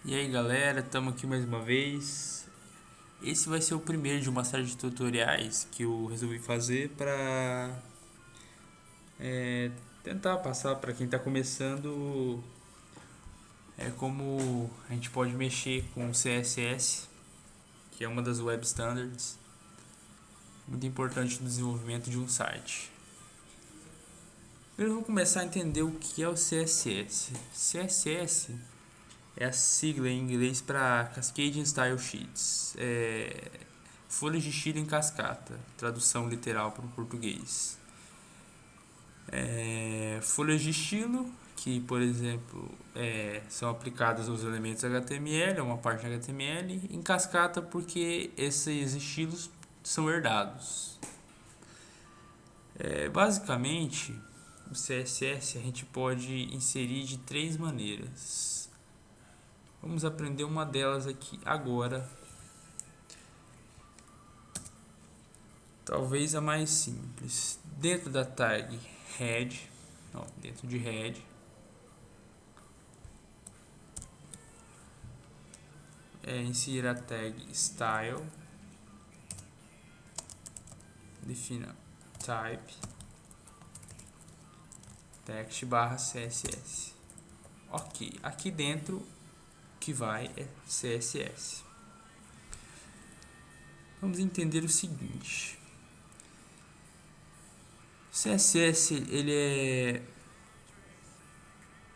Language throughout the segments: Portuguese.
E aí galera, estamos aqui mais uma vez. Esse vai ser o primeiro de uma série de tutoriais que eu resolvi fazer para tentar passar para quem está começando como a gente pode mexer com o CSS, que é uma das web standards muito importante no desenvolvimento de um site. Primeiro vamos começar a entender o que é o CSS. CSS é a sigla em inglês para Cascading Style Sheets. Folhas de estilo em cascata, tradução literal para o português. Folhas de estilo, que por exemplo são aplicadas aos elementos HTML, uma parte HTML, em cascata porque esses estilos são herdados. Basicamente, o CSS a gente pode inserir de três maneiras. Vamos aprender uma delas aqui agora. Talvez a mais simples. Dentro da tag head, dentro de head, inserir a tag style, defina type text barra css. Ok, aqui dentro que vai é css. Vamos entender o seguinte: o CSS ele é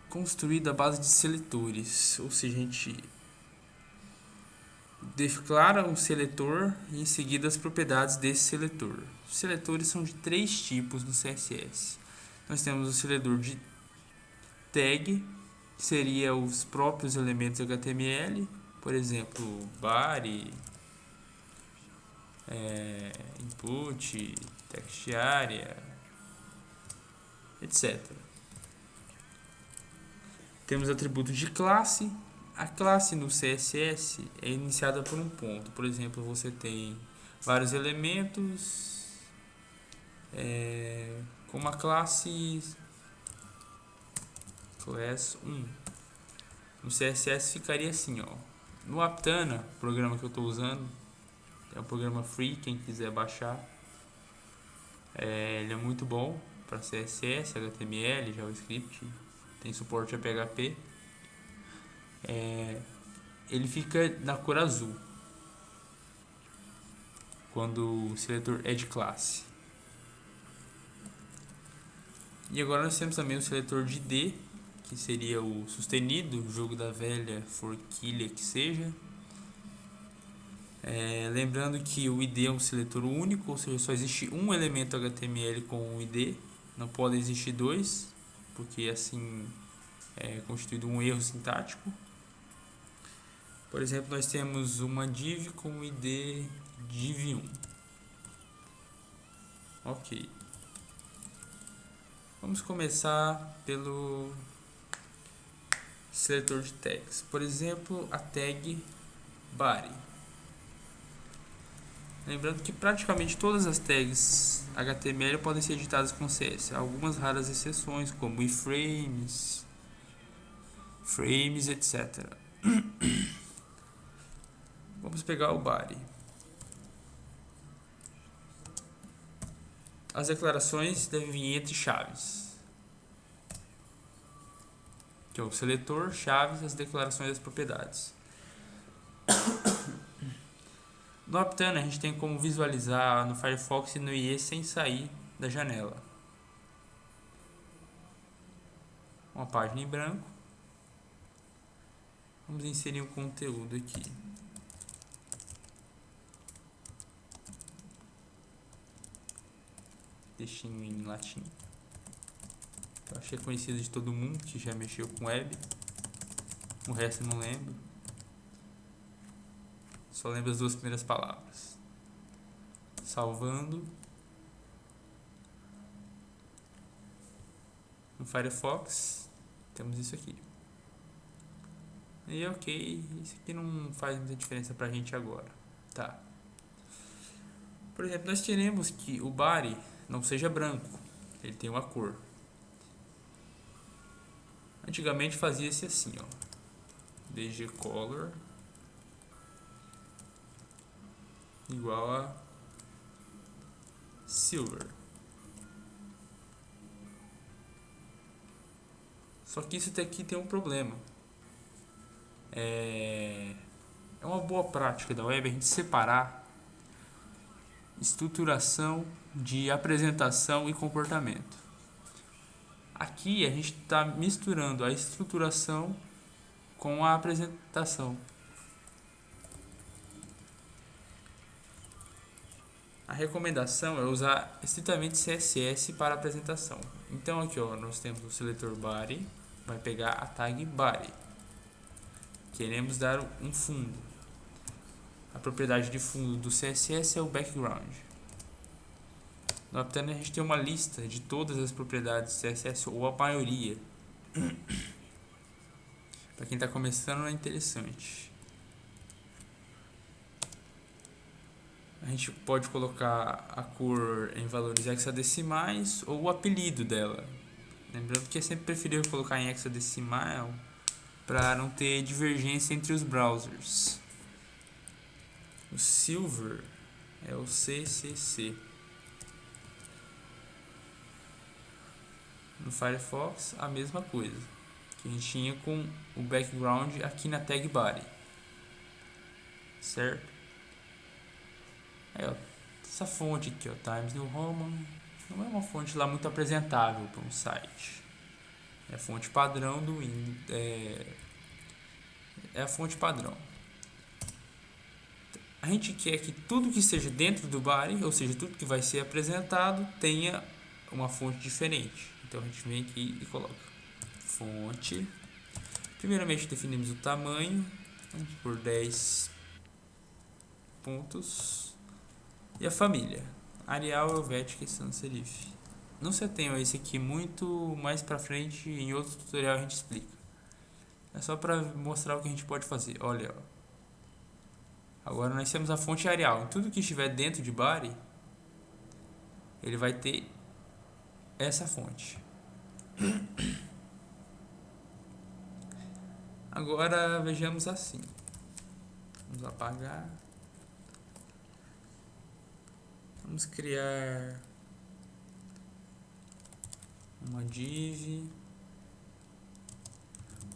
construído à base de seletores, ou seja, a gente declara um seletor e em seguida as propriedades desse seletor. Os seletores são de três tipos no CSS. Nós temos o seletor de tag, que seria os próprios elementos HTML, por exemplo, body, input, text area, etc. Temos atributos de classe. A classe no CSS é iniciada por um ponto. Por exemplo, você tem vários elementos com uma classe class 1. No CSS ficaria assim, ó. No Aptana, programa que eu estou usando, é um programa free, quem quiser baixar. Ele é muito bom para CSS, HTML, JavaScript, tem suporte a PHP. Ele fica na cor azul quando o seletor é de classe. E agora nós temos também o seletor de D, que seria o sustenido, jogo da velha, forquilha que seja. Lembrando que o ID é um seletor único, ou seja, só existe um elemento HTML com o ID, não podem existir dois, porque assim é constituído um erro sintático. Por exemplo, nós temos uma div com o ID div1. Ok. Vamos começar pelo seletor de tags. Por exemplo, a tag body. Lembrando que praticamente todas as tags HTML podem ser editadas com CSS. Algumas raras exceções, como iframes, frames, etc. Vamos pegar o body. As declarações devem vir entre chaves, que é o seletor, chaves, as declarações das propriedades. No Aptana a gente tem como visualizar no Firefox e no IE sem sair da janela. Uma página em branco. Vamos inserir um conteúdo aqui. Textinho em latim. Eu achei conhecido de todo mundo que já mexeu com web. O resto eu não lembro. Só lembro as duas primeiras palavras. Salvando. No Firefox temos isso aqui. E ok, isso aqui não faz muita diferença pra gente agora. Tá. Por exemplo, nós queremos que o body não seja branco, ele tem uma cor. Antigamente fazia-se assim, ó. dgcolor igual a silver. Só que isso daqui tem um problema. É uma boa prática da web a gente separar estruturação de apresentação e comportamento. Aqui a gente está misturando a estruturação com a apresentação. A recomendação é usar estritamente CSS para apresentação. Então aqui ó, nós temos o seletor body, vai pegar a tag body. Queremos dar um fundo. A propriedade de fundo do CSS é o background. No Aptana a gente tem uma lista de todas as propriedades do CSS, ou a maioria. Para quem está começando é interessante. A gente pode colocar a cor em valores hexadecimais ou o apelido dela. Lembrando que é sempre preferível colocar em hexadecimal para não ter divergência entre os browsers. O silver é o CCC. No Firefox a mesma coisa que a gente tinha com o background aqui na tag body, certo? Aí, ó, essa fonte aqui, ó, Times New Roman, não é uma fonte lá muito apresentável para um site. É a fonte padrão do Windows, é a fonte padrão. A gente quer que tudo que esteja dentro do body, ou seja, tudo que vai ser apresentado, tenha uma fonte diferente. Então a gente vem aqui e coloca fonte. Primeiramente definimos o tamanho, vamos por 10 pontos. E a família, Arial, Helvetica e Sans Serif. Não se atenham a esse aqui, muito mais pra frente, em outro tutorial a gente explica. É só pra mostrar o que a gente pode fazer. Olha, ó. Agora nós temos a fonte Arial. Em tudo que estiver dentro de body, ele vai ter essa fonte. Agora vejamos assim. Vamos apagar. Vamos criar uma div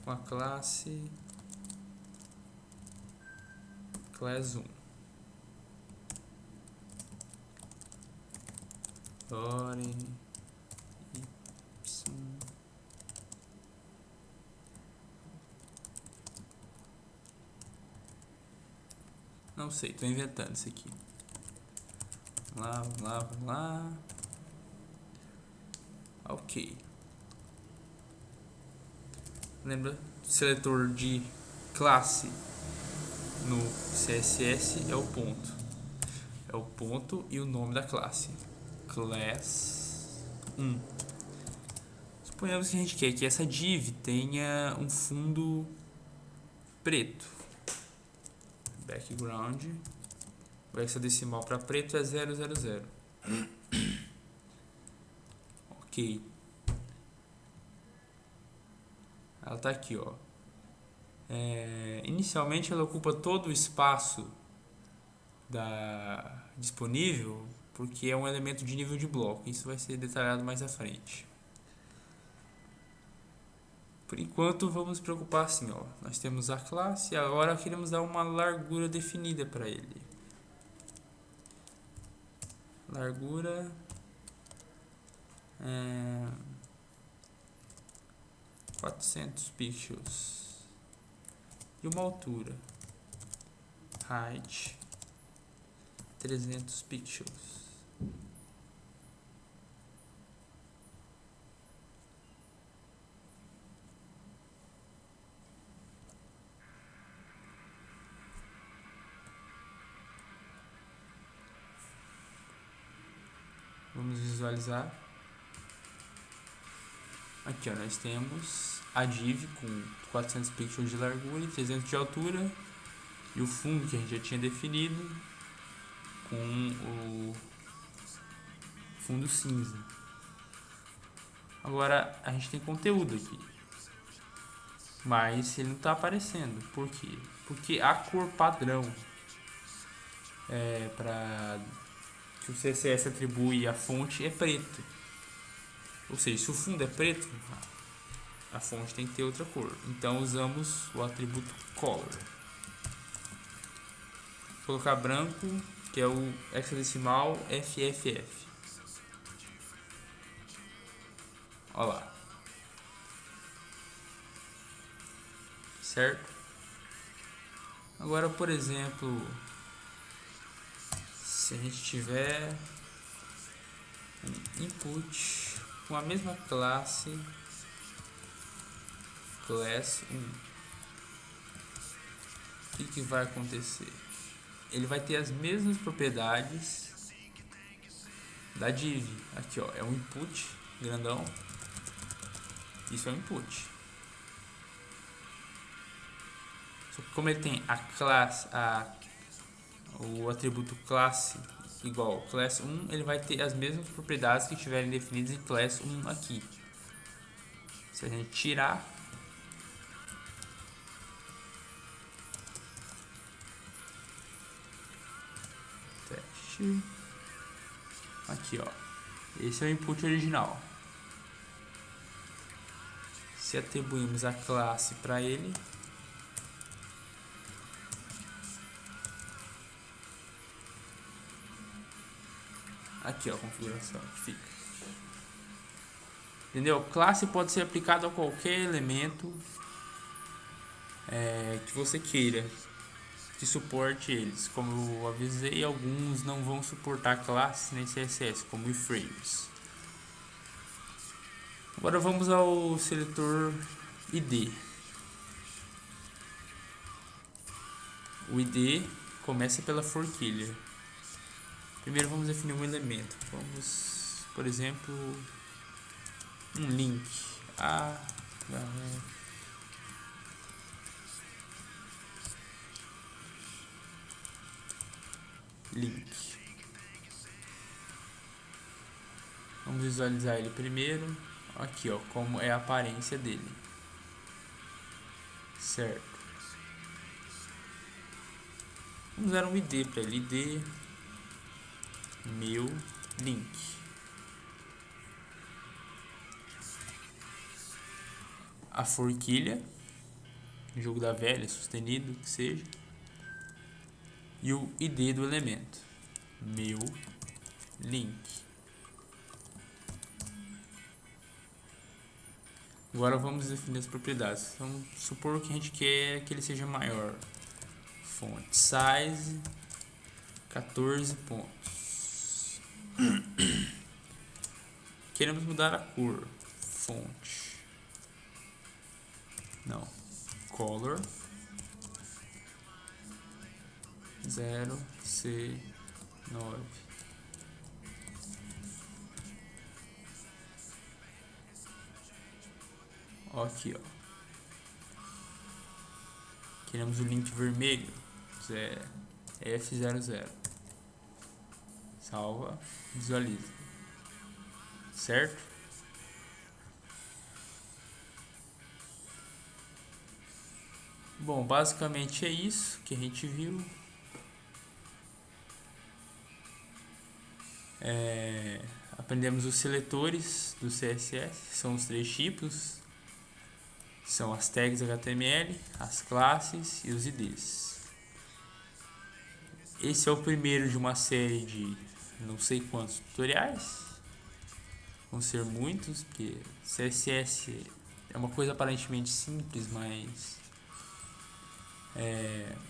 com a classe class1. Body y. Não sei, tô inventando isso aqui. Vamos lá. Ok. Lembra? Seletor de classe no CSS é o ponto. É o ponto e o nome da classe. Class 1. Suponhamos que a gente quer que essa div tenha um fundo preto. Background. O hexadecimal para preto é 000. Ok. Ela está aqui, ó. Inicialmente ela ocupa todo o espaço disponível, porque é um elemento de nível de bloco. Isso vai ser detalhado mais à frente. Por enquanto vamos nos preocupar assim, ó. Nós temos a classe e agora queremos dar uma largura definida para ele. Largura 400 pixels e uma altura height 300 pixels. Vamos visualizar. Aqui ó, nós temos a div com 400 pixels de largura e 300 de altura e o fundo que a gente já tinha definido com o fundo cinza. Agora a gente tem conteúdo aqui. mas ele não está aparecendo. Por quê? Porque a cor padrão para que o CSS atribui à fonte é preto. Ou seja, se o fundo é preto, a fonte tem que ter outra cor. Então usamos o atributo color. Vou colocar branco, que é o hexadecimal FFF. Olha lá. Certo? Agora, por exemplo, se a gente tiver um input com a mesma classe, class 1, o que vai acontecer? Ele vai ter as mesmas propriedades da div. Aqui, ó, é um input grandão. Isso é um input. Só que como ele tem a classe, o atributo classe igual class 1, ele vai ter as mesmas propriedades que estiverem definidas em class 1 aqui. Se a gente tirar, teste, aqui, ó, esse é o input original. Se atribuímos a classe para ele, aqui, ó, a configuração que fica. Entendeu? Classe pode ser aplicada a qualquer elemento que você queira que suporte eles. Como eu avisei, alguns não vão suportar classe nem CSS, como iframes. Agora vamos ao seletor ID. O ID começa pela forquilha. Primeiro vamos definir um elemento. Vamos, por exemplo, um link. Link. Vamos visualizar ele primeiro. Aqui, ó, como é a aparência dele. Certo. Vamos dar um ID para ele. ID meu link. A forquilha, jogo da velha, sustenido, que seja. E o ID do elemento, meu link. Agora vamos definir as propriedades. Vamos supor que a gente quer que ele seja maior. Font size 14 pontos. Queremos mudar a cor. Font. Não. Color 0C9. Aqui, ó. Queremos o link vermelho. F00. Salva, visualiza. Certo? Bom, basicamente é isso que a gente viu. Aprendemos os seletores do CSS, são os 3 tipos. São as tags HTML, as classes e os IDs. Esse é o primeiro de uma série de não sei quantos tutoriais. Vão ser muitos, porque CSS é uma coisa aparentemente simples, mas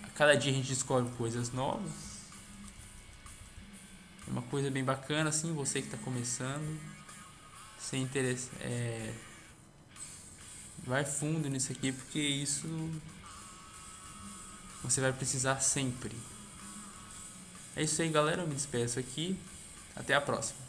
a cada dia a gente descobre coisas novas. É uma coisa bem bacana, assim, você que está começando, sem interesse, vai fundo nisso aqui, porque isso você vai precisar sempre. É isso aí, galera, eu me despeço aqui, até a próxima.